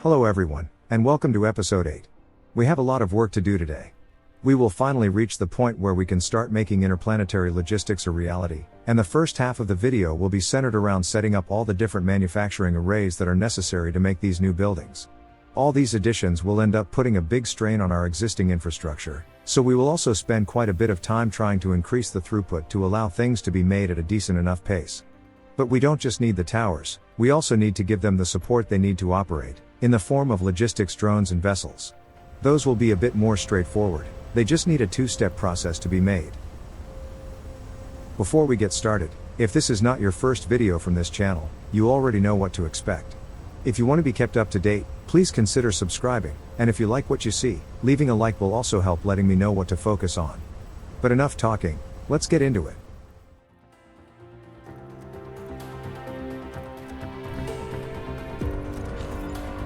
Hello everyone, and welcome to episode 8. We have a lot of work to do today. We will finally reach the point where we can start making interplanetary logistics a reality, and the first half of the video will be centered around setting up all the different manufacturing arrays that are necessary to make these new buildings. All these additions will end up putting a big strain on our existing infrastructure, so we will also spend quite a bit of time trying to increase the throughput to allow things to be made at a decent enough pace. But we don't just need the towers, we also need to give them the support they need to operate, in the form of logistics drones and vessels. Those will be a bit more straightforward, they just need a two-step process to be made. Before we get started, if this is not your first video from this channel, you already know what to expect. If you want to be kept up to date, please consider subscribing, and if you like what you see, leaving a like will also help letting me know what to focus on. But enough talking, let's get into it.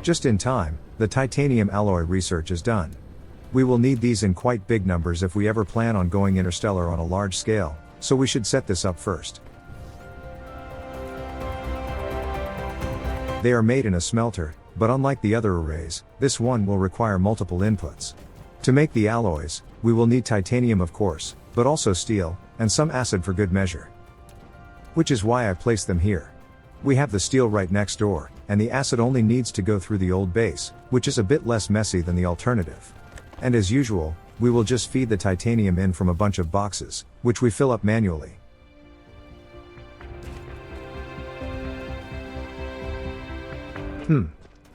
Just in time, the titanium alloy research is done. We will need these in quite big numbers if we ever plan on going interstellar on a large scale, so we should set this up first. They are made in a smelter, but unlike the other arrays, this one will require multiple inputs. To make the alloys, we will need titanium of course, but also steel, and some acid for good measure. Which is why I placed them here. We have the steel right next door, and the acid only needs to go through the old base, which is a bit less messy than the alternative. And as usual, we will just feed the titanium in from a bunch of boxes, which we fill up manually.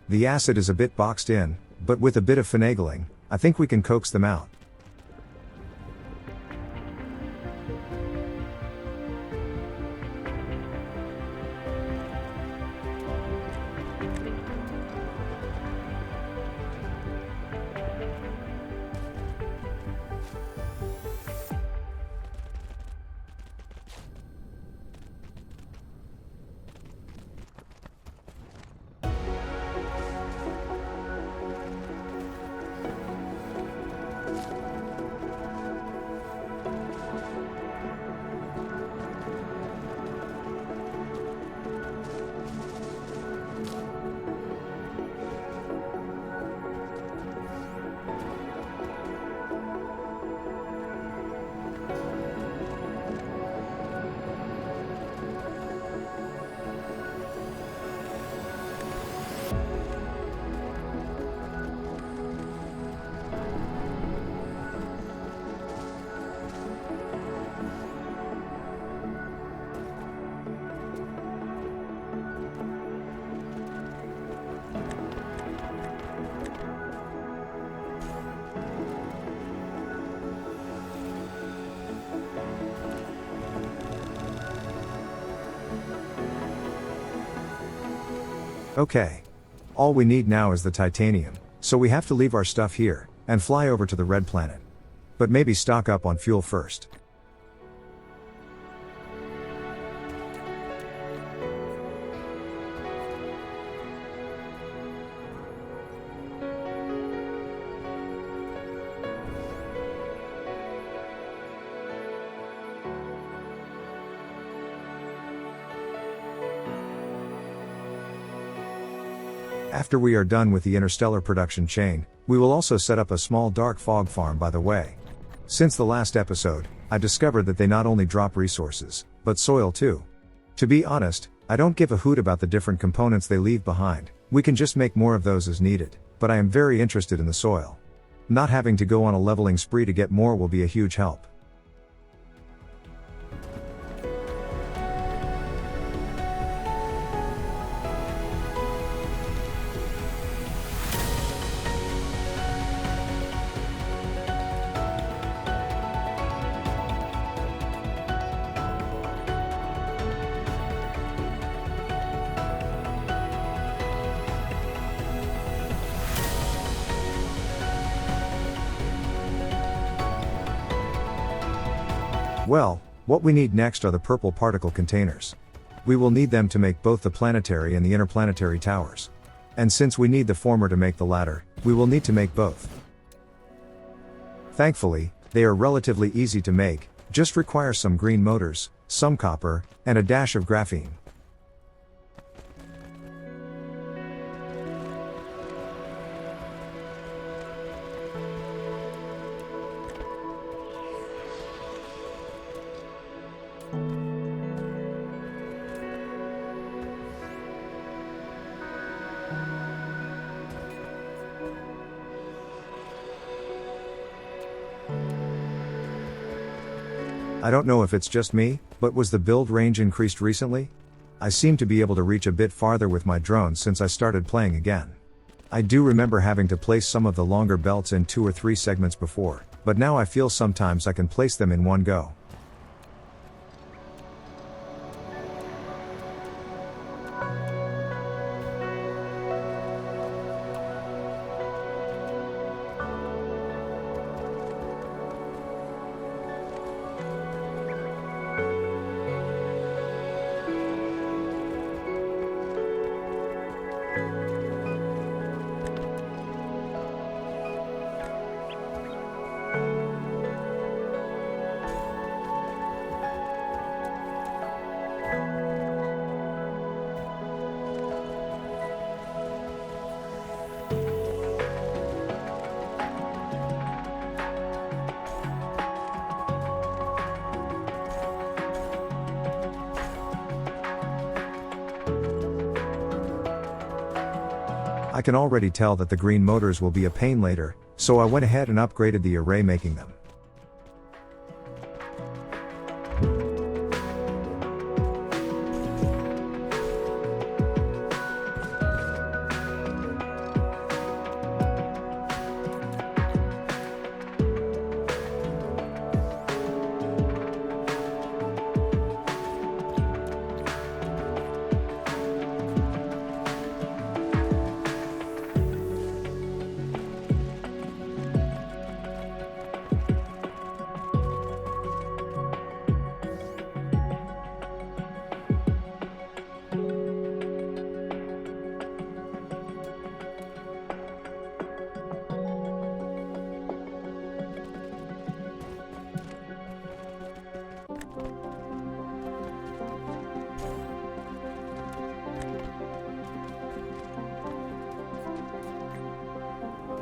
The acid is a bit boxed in, but with a bit of finagling, I think we can coax them out. Okay. All we need now is the titanium, so we have to leave our stuff here, and fly over to the red planet. But maybe stock up on fuel first. After we are done with the interstellar production chain, we will also set up a small dark fog farm by the way. Since the last episode, I discovered that they not only drop resources, but soil too. To be honest, I don't give a hoot about the different components they leave behind, we can just make more of those as needed, but I am very interested in the soil. Not having to go on a leveling spree to get more will be a huge help. Well, what we need next are the purple particle containers. We will need them to make both the planetary and the interplanetary towers. And since we need the former to make the latter, we will need to make both. Thankfully, they are relatively easy to make, just require some green motors, some copper, and a dash of graphene. I don't know if it's just me, but was the build range increased recently? I seem to be able to reach a bit farther with my drone since I started playing again. I do remember having to place some of the longer belts in 2 or 3 segments before, but now I feel sometimes I can place them in one go. I can already tell that the green motors will be a pain later, so I went ahead and upgraded the array making them.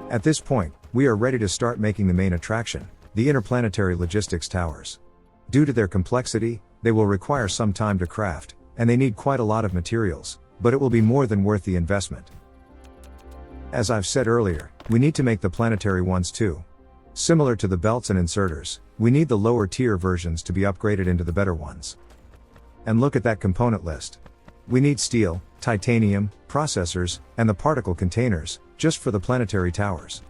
At this point, we are ready to start making the main attraction, the interplanetary logistics towers. Due to their complexity, they will require some time to craft, and they need quite a lot of materials, but it will be more than worth the investment. As I've said earlier, we need to make the planetary ones too. Similar to the belts and inserters, we need the lower tier versions to be upgraded into the better ones. And look at that component list. We need steel, titanium, processors, and the particle containers, just for the planetary towers.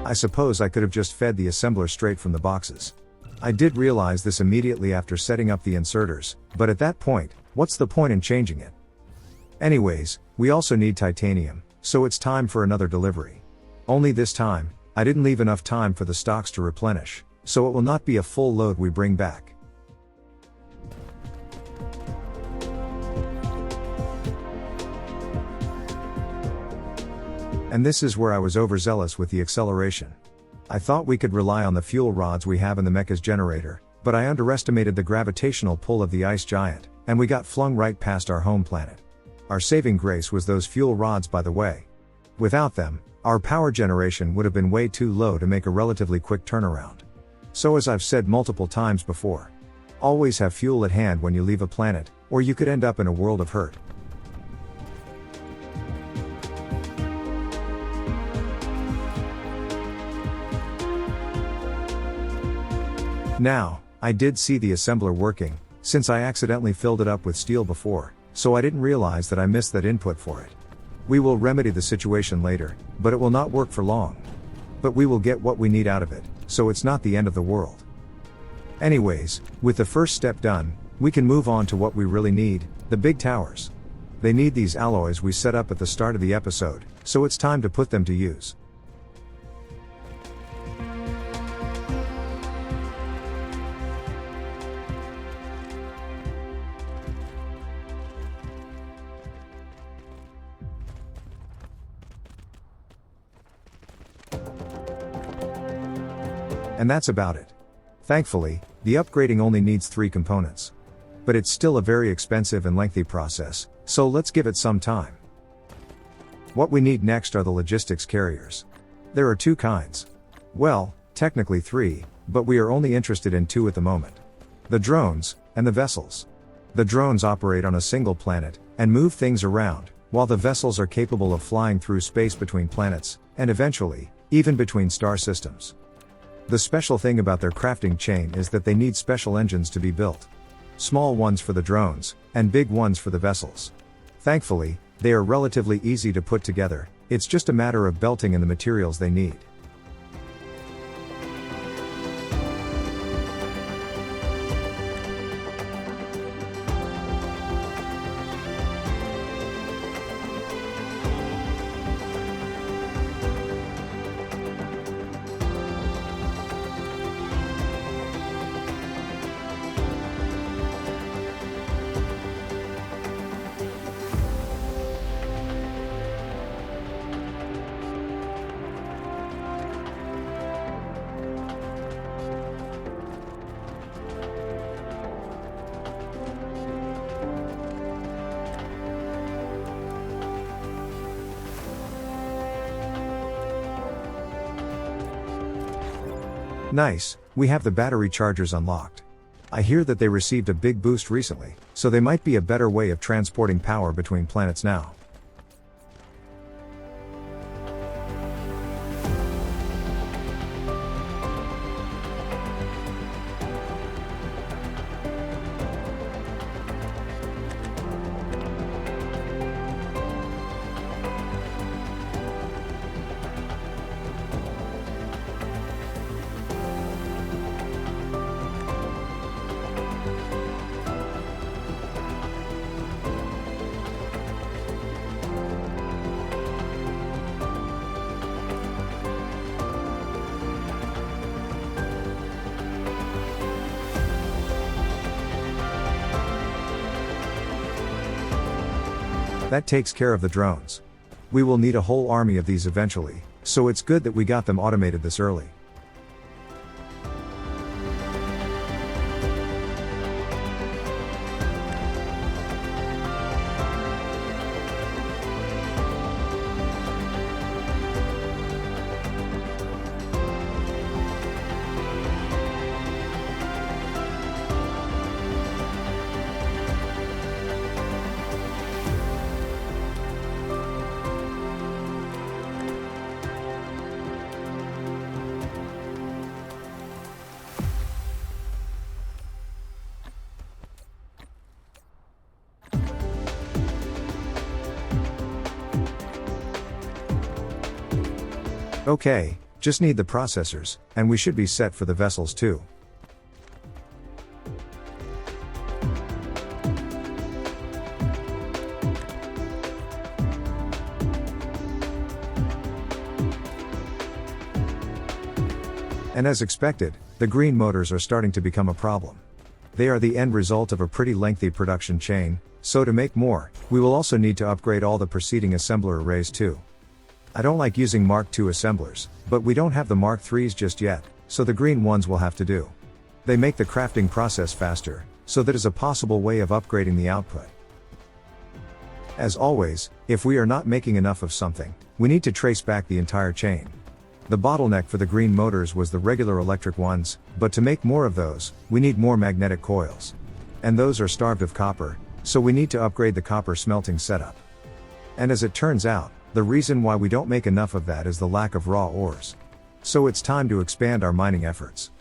I suppose I could have just fed the assembler straight from the boxes. I did realize this immediately after setting up the inserters, but at that point, what's the point in changing it? Anyways, we also need titanium, so it's time for another delivery. Only this time, I didn't leave enough time for the stocks to replenish, so it will not be a full load we bring back. And this is where I was overzealous with the acceleration. I thought we could rely on the fuel rods we have in the mecha's generator, but I underestimated the gravitational pull of the ice giant, and we got flung right past our home planet. Our saving grace was those fuel rods, by the way. Without them, our power generation would have been way too low to make a relatively quick turnaround. So as I've said multiple times before, always have fuel at hand when you leave a planet, or you could end up in a world of hurt. Now, I did see the assembler working, since I accidentally filled it up with steel before, so I didn't realize that I missed that input for it. We will remedy the situation later, but it will not work for long. But we will get what we need out of it, so it's not the end of the world. Anyways, with the first step done, we can move on to what we really need, the big towers. They need these alloys we set up at the start of the episode, so it's time to put them to use. And that's about it. Thankfully, the upgrading only needs 3 components. But it's still a very expensive and lengthy process, so let's give it some time. What we need next are the logistics carriers. There are 2 kinds. Well, technically 3, but we are only interested in 2 at the moment. The drones, and the vessels. The drones operate on a single planet, and move things around, while the vessels are capable of flying through space between planets, and eventually, even between star systems. The special thing about their crafting chain is that they need special engines to be built. Small ones for the drones, and big ones for the vessels. Thankfully, they are relatively easy to put together, it's just a matter of belting in the materials they need. Nice, we have the battery chargers unlocked. I hear that they received a big boost recently, so they might be a better way of transporting power between planets now. That takes care of the drones. We will need a whole army of these eventually, so it's good that we got them automated this early. Okay, just need the processors, and we should be set for the vessels too. And as expected, the green motors are starting to become a problem. They are the end result of a pretty lengthy production chain, so to make more, we will also need to upgrade all the preceding assembler arrays too. I don't like using Mark II assemblers, but we don't have the Mark IIIs just yet, so the green ones will have to do. They make the crafting process faster, so that is a possible way of upgrading the output. As always, if we are not making enough of something, we need to trace back the entire chain. The bottleneck for the green motors was the regular electric ones, but to make more of those, we need more magnetic coils. And those are starved of copper, so we need to upgrade the copper smelting setup. And as it turns out, the reason why we don't make enough of that is the lack of raw ores. So it's time to expand our mining efforts.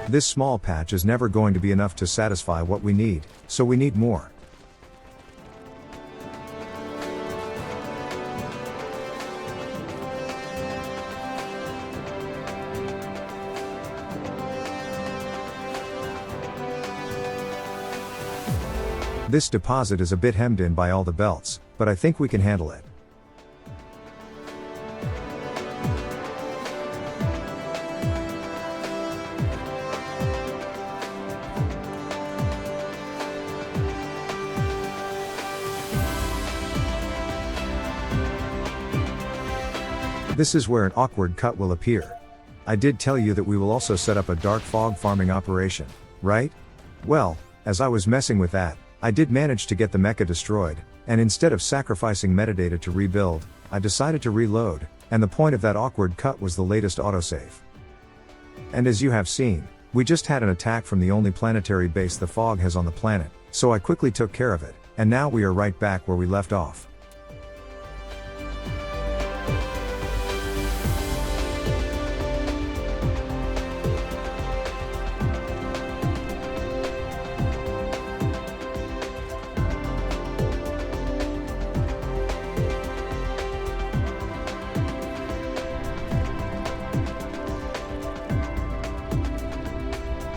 This small patch is never going to be enough to satisfy what we need, so we need more. This deposit is a bit hemmed in by all the belts, but I think we can handle it. This is where an awkward cut will appear. I did tell you that we will also set up a dark fog farming operation, right? Well, as I was messing with that, I did manage to get the mecha destroyed, and instead of sacrificing metadata to rebuild, I decided to reload, and the point of that awkward cut was the latest autosave. And as you have seen, we just had an attack from the only planetary base the fog has on the planet, so I quickly took care of it, and now we are right back where we left off.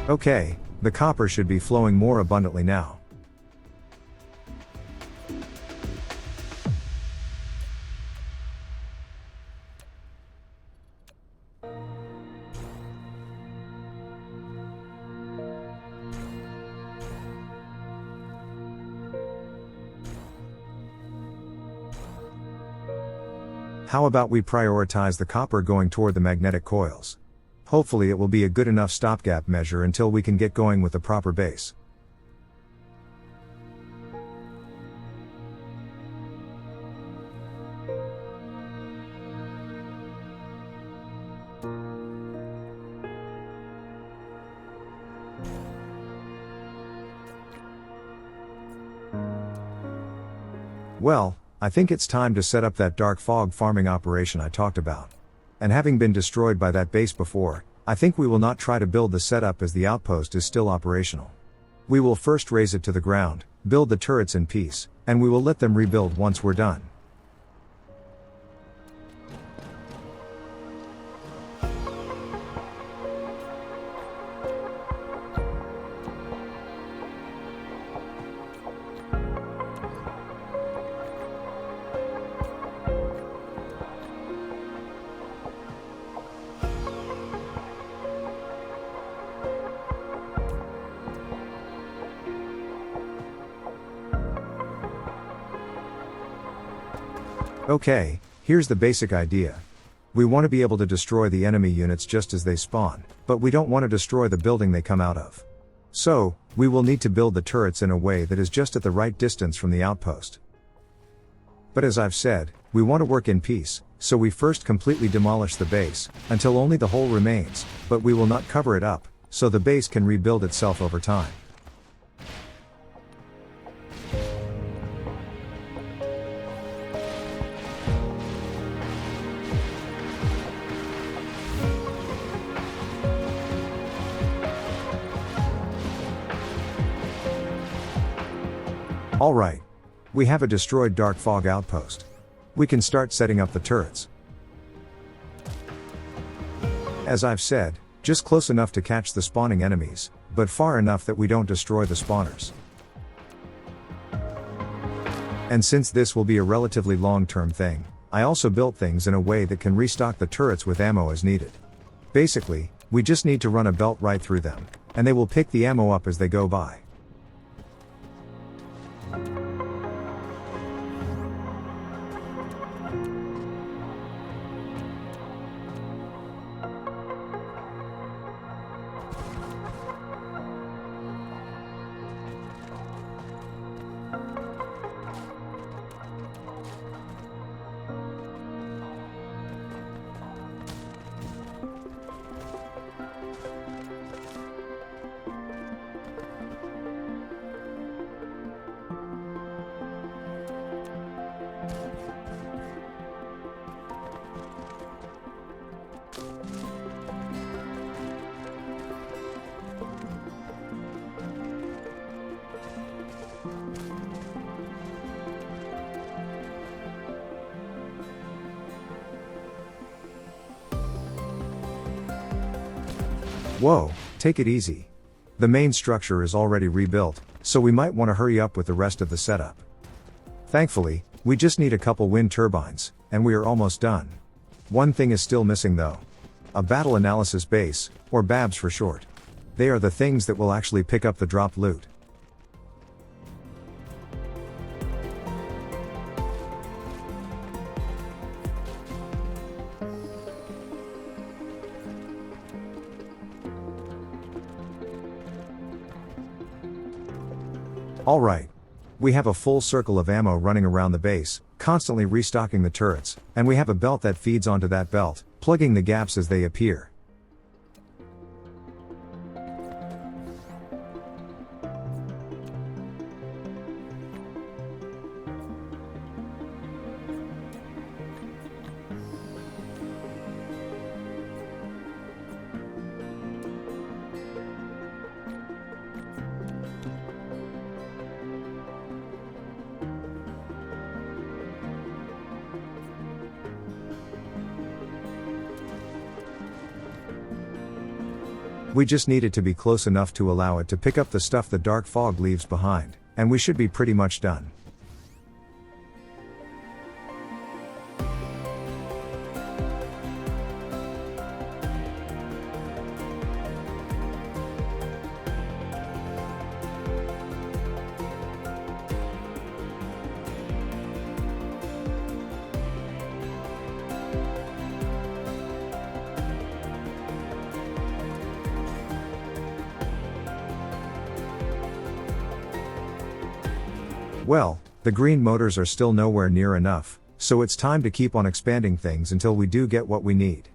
Okay, the copper should be flowing more abundantly now. How about we prioritize the copper going toward the magnetic coils? Hopefully it will be a good enough stopgap measure until we can get going with the proper base. Well, I think it's time to set up that dark fog farming operation I talked about. And having been destroyed by that base before, I think we will not try to build the setup as the outpost is still operational. We will first raise it to the ground, build the turrets in peace, and we will let them rebuild once we're done. Okay, here's the basic idea. We want to be able to destroy the enemy units just as they spawn, but we don't want to destroy the building they come out of. So, we will need to build the turrets in a way that is just at the right distance from the outpost. But as I've said, we want to work in peace, so we first completely demolish the base, until only the hole remains, but we will not cover it up, so the base can rebuild itself over time. Alright. We have a destroyed dark fog outpost. We can start setting up the turrets. As I've said, just close enough to catch the spawning enemies, but far enough that we don't destroy the spawners. And since this will be a relatively long-term thing, I also built things in a way that can restock the turrets with ammo as needed. Basically, we just need to run a belt right through them, and they will pick the ammo up as they go by. Whoa, take it easy. The main structure is already rebuilt, so we might want to hurry up with the rest of the setup. Thankfully, we just need a couple wind turbines, and we are almost done. One thing is still missing though. A battle analysis base, or BABs for short. They are the things that will actually pick up the dropped loot. Alright. We have a full circle of ammo running around the base, constantly restocking the turrets, and we have a belt that feeds onto that belt, plugging the gaps as they appear. We just need it to be close enough to allow it to pick up the stuff the dark fog leaves behind, and we should be pretty much done. Well, the green motors are still nowhere near enough, so it's time to keep on expanding things until we do get what we need.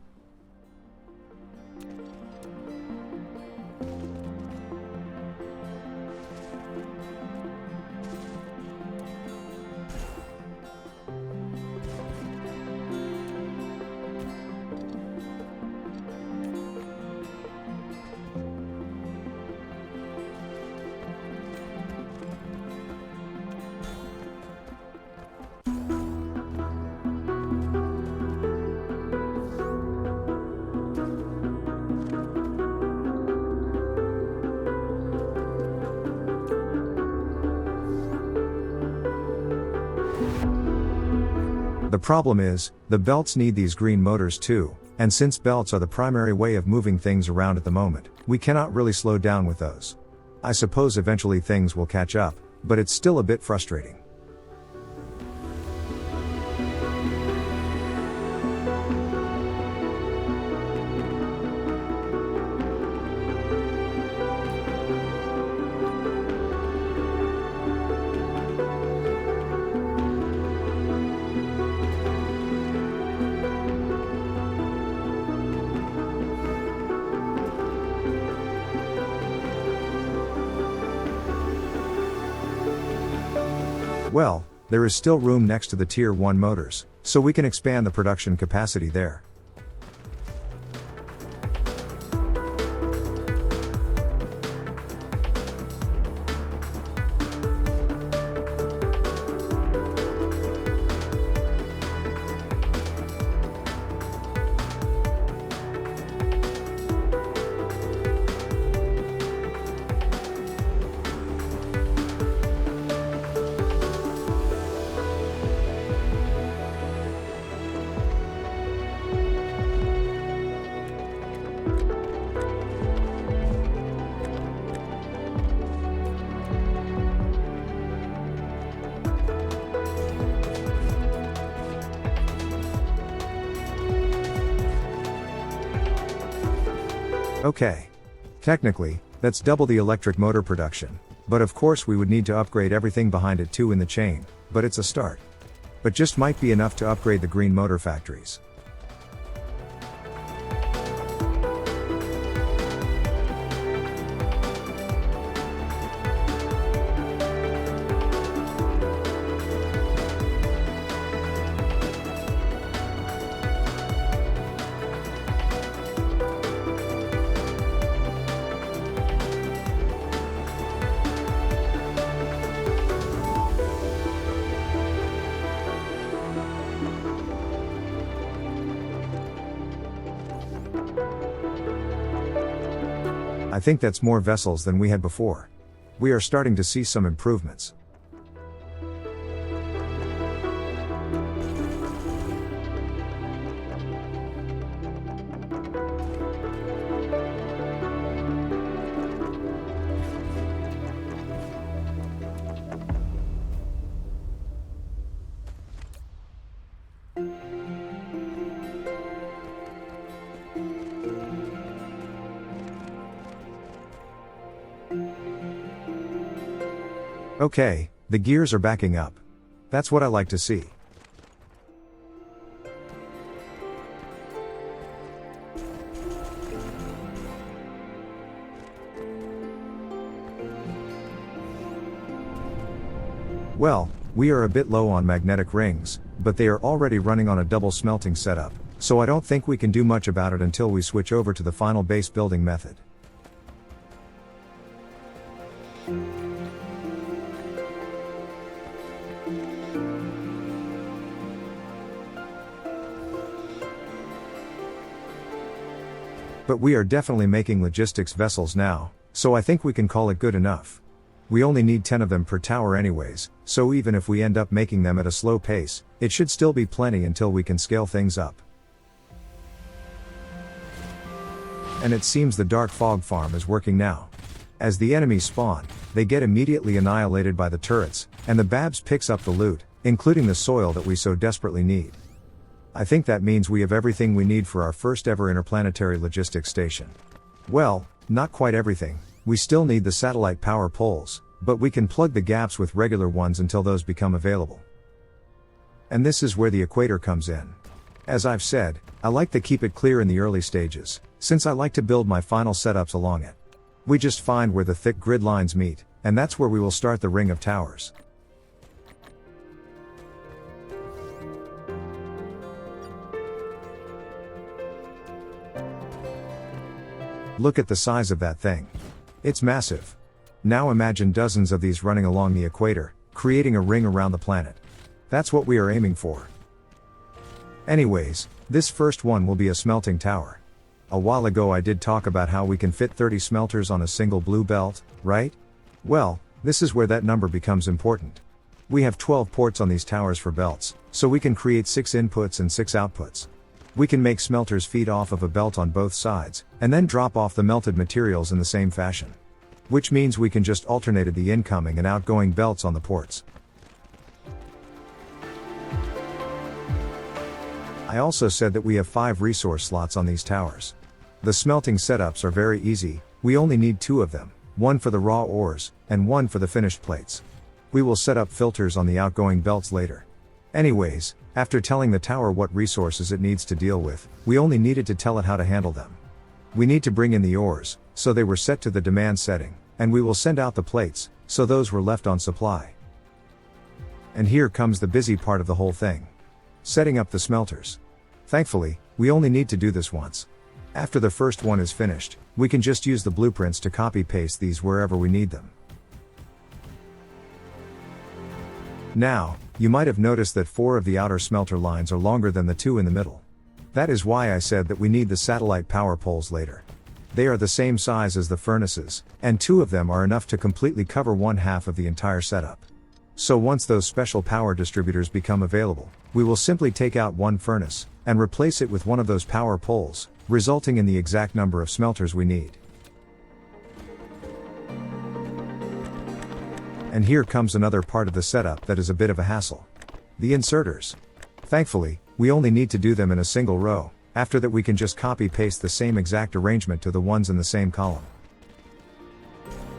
The problem is, the belts need these green motors too, and since belts are the primary way of moving things around at the moment, we cannot really slow down with those. I suppose eventually things will catch up, but it's still a bit frustrating. Well, there is still room next to the Tier 1 motors, so we can expand the production capacity there. Okay. Technically, that's double the electric motor production, but of course we would need to upgrade everything behind it too in the chain, but it's a start. But just might be enough to upgrade the green motor factories. I think that's more vessels than we had before. We are starting to see some improvements. Okay, the gears are backing up. That's what I like to see. Well, we are a bit low on magnetic rings, but they are already running on a double smelting setup, so I don't think we can do much about it until we switch over to the final base building method. But we are definitely making logistics vessels now, so I think we can call it good enough. We only need 10 of them per tower anyways, so even if we end up making them at a slow pace, it should still be plenty until we can scale things up. And it seems the dark fog farm is working now. As the enemies spawn, they get immediately annihilated by the turrets, and the Babs picks up the loot, including the soil that we so desperately need. I think that means we have everything we need for our first ever interplanetary logistics station. Well, not quite everything. We still need the satellite power poles, but we can plug the gaps with regular ones until those become available. And this is where the equator comes in. As I've said, I like to keep it clear in the early stages, since I like to build my final setups along it. We just find where the thick grid lines meet, and that's where we will start the ring of towers. Look at the size of that thing. It's massive. Now imagine dozens of these running along the equator, creating a ring around the planet. That's what we are aiming for. Anyways, this first one will be a smelting tower. A while ago I did talk about how we can fit 30 smelters on a single blue belt, right? Well, this is where that number becomes important. We have 12 ports on these towers for belts, so we can create 6 inputs and 6 outputs. We can make smelters feed off of a belt on both sides, and then drop off the melted materials in the same fashion. Which means we can just alternate the incoming and outgoing belts on the ports. I also said that we have 5 resource slots on these towers. The smelting setups are very easy, we only need 2 of them, one for the raw ores, and one for the finished plates. We will set up filters on the outgoing belts later. Anyways, after telling the tower what resources it needs to deal with, we only needed to tell it how to handle them. We need to bring in the ores, so they were set to the demand setting, and we will send out the plates, so those were left on supply. And here comes the busy part of the whole thing. Setting up the smelters. Thankfully, we only need to do this once. After the first one is finished, we can just use the blueprints to copy-paste these wherever we need them. Now, you might have noticed that 4 of the outer smelter lines are longer than the 2 in the middle. That is why I said that we need the satellite power poles later. They are the same size as the furnaces, and 2 of them are enough to completely cover 1/2 of the entire setup. So once those special power distributors become available, we will simply take out one furnace, and replace it with one of those power poles, resulting in the exact number of smelters we need. And here comes another part of the setup that is a bit of a hassle. The inserters. Thankfully, we only need to do them in a single row, after that we can just copy-paste the same exact arrangement to the ones in the same column.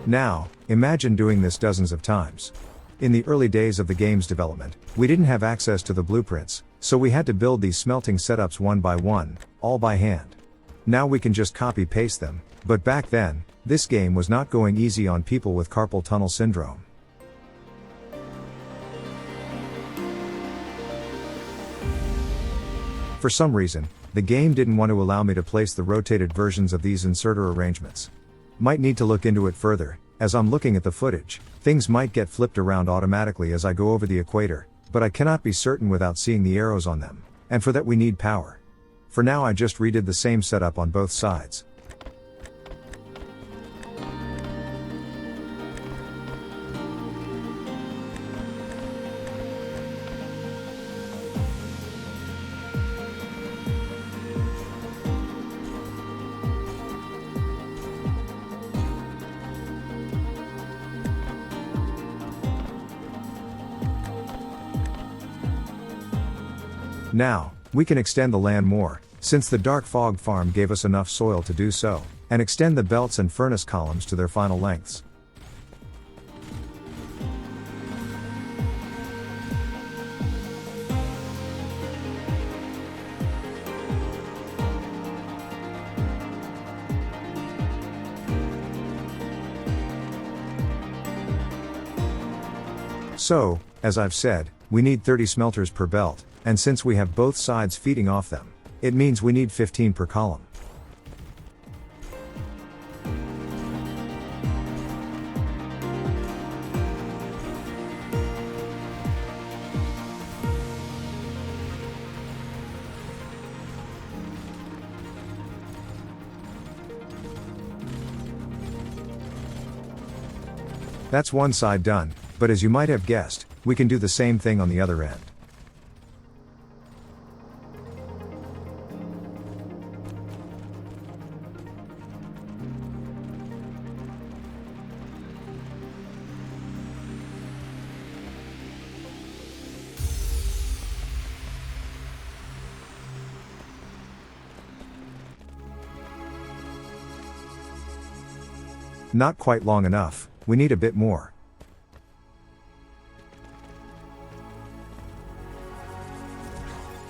Now, imagine doing this dozens of times. In the early days of the game's development, we didn't have access to the blueprints, so we had to build these smelting setups one by one, all by hand. Now we can just copy-paste them, but back then, this game was not going easy on people with carpal tunnel syndrome. For some reason, the game didn't want to allow me to place the rotated versions of these inserter arrangements. Might need to look into it further. As I'm looking at the footage, things might get flipped around automatically as I go over the equator, but I cannot be certain without seeing the arrows on them, and for that we need power. For now I just redid the same setup on both sides. Now, we can extend the land more, since the dark fog farm gave us enough soil to do so, and extend the belts and furnace columns to their final lengths. So, as I've said, we need 30 smelters per belt, and since we have both sides feeding off them, it means we need 15 per column. That's one side done, but as you might have guessed, we can do the same thing on the other end. Not quite long enough, we need a bit more.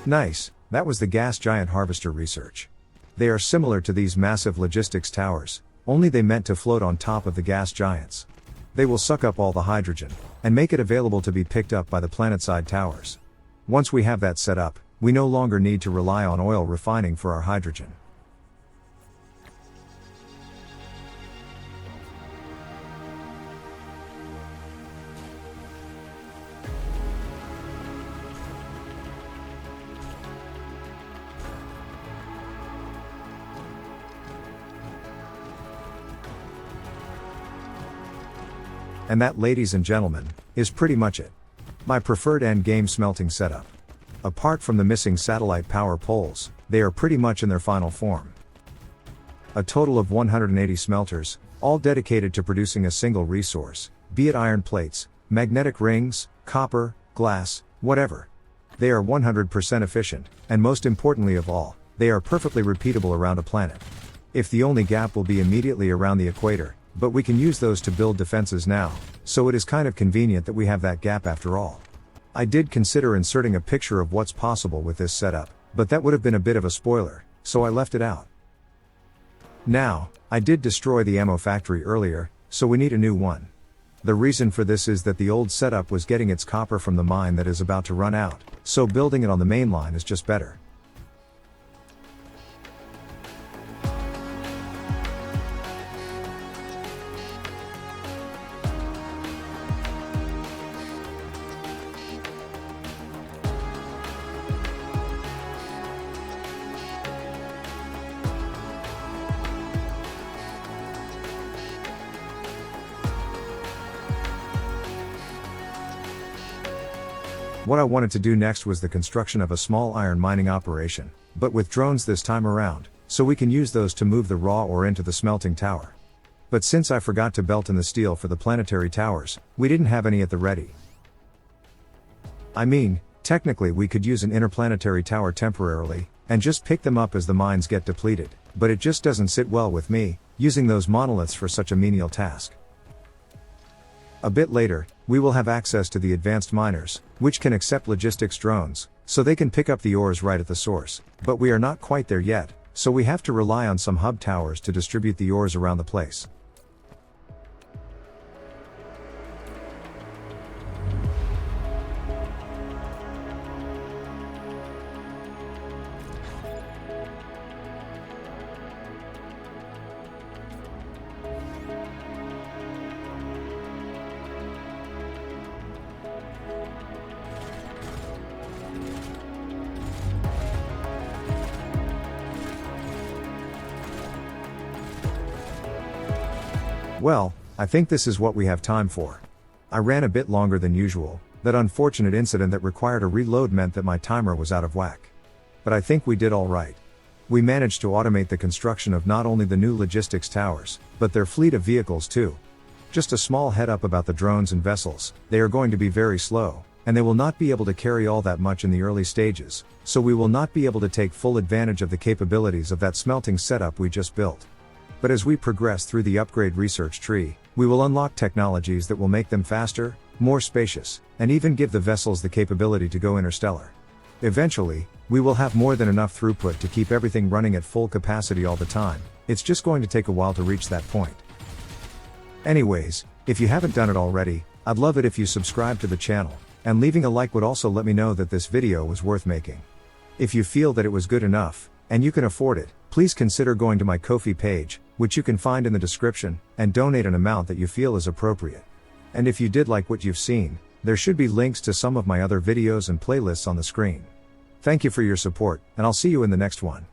Nice, that was the gas giant harvester research. They are similar to these massive logistics towers, only they meant to float on top of the gas giants. They will suck up all the hydrogen, and make it available to be picked up by the planetside towers. Once we have that set up, we no longer need to rely on oil refining for our hydrogen. And that, ladies and gentlemen, is pretty much it. My preferred endgame smelting setup. Apart from the missing satellite power poles, they are pretty much in their final form. A total of 180 smelters, all dedicated to producing a single resource, be it iron plates, magnetic rings, copper, glass, whatever. They are 100% efficient, and most importantly of all, they are perfectly repeatable around a planet. If the only gap will be immediately around the equator, but we can use those to build defenses now, so it is kind of convenient that we have that gap after all. I did consider inserting a picture of what's possible with this setup, but that would have been a bit of a spoiler, so I left it out. Now, I did destroy the ammo factory earlier, so we need a new one. The reason for this is that the old setup was getting its copper from the mine that is about to run out, so building it on the main line is just better. What I wanted to do next was the construction of a small iron mining operation, but with drones this time around, so we can use those to move the raw ore into the smelting tower. But since I forgot to belt in the steel for the planetary towers, we didn't have any at the ready. I mean, technically we could use an interplanetary tower temporarily, and just pick them up as the mines get depleted, but it just doesn't sit well with me, using those monoliths for such a menial task. A bit later, we will have access to the advanced miners, which can accept logistics drones, so they can pick up the ores right at the source, but we are not quite there yet, so we have to rely on some hub towers to distribute the ores around the place. Well, I think this is what we have time for. I ran a bit longer than usual. That unfortunate incident that required a reload meant that my timer was out of whack. But I think we did all right. We managed to automate the construction of not only the new logistics towers, but their fleet of vehicles too. Just a small head up about the drones and vessels, they are going to be very slow, and they will not be able to carry all that much in the early stages, so we will not be able to take full advantage of the capabilities of that smelting setup we just built. But as we progress through the upgrade research tree, we will unlock technologies that will make them faster, more spacious, and even give the vessels the capability to go interstellar. Eventually, we will have more than enough throughput to keep everything running at full capacity all the time. It's just going to take a while to reach that point. Anyways, if you haven't done it already, I'd love it if you subscribe to the channel, and leaving a like would also let me know that this video was worth making. If you feel that it was good enough, and you can afford it, please consider going to my Ko-fi page, which you can find in the description, and donate an amount that you feel is appropriate. And if you did like what you've seen, there should be links to some of my other videos and playlists on the screen. Thank you for your support, and I'll see you in the next one.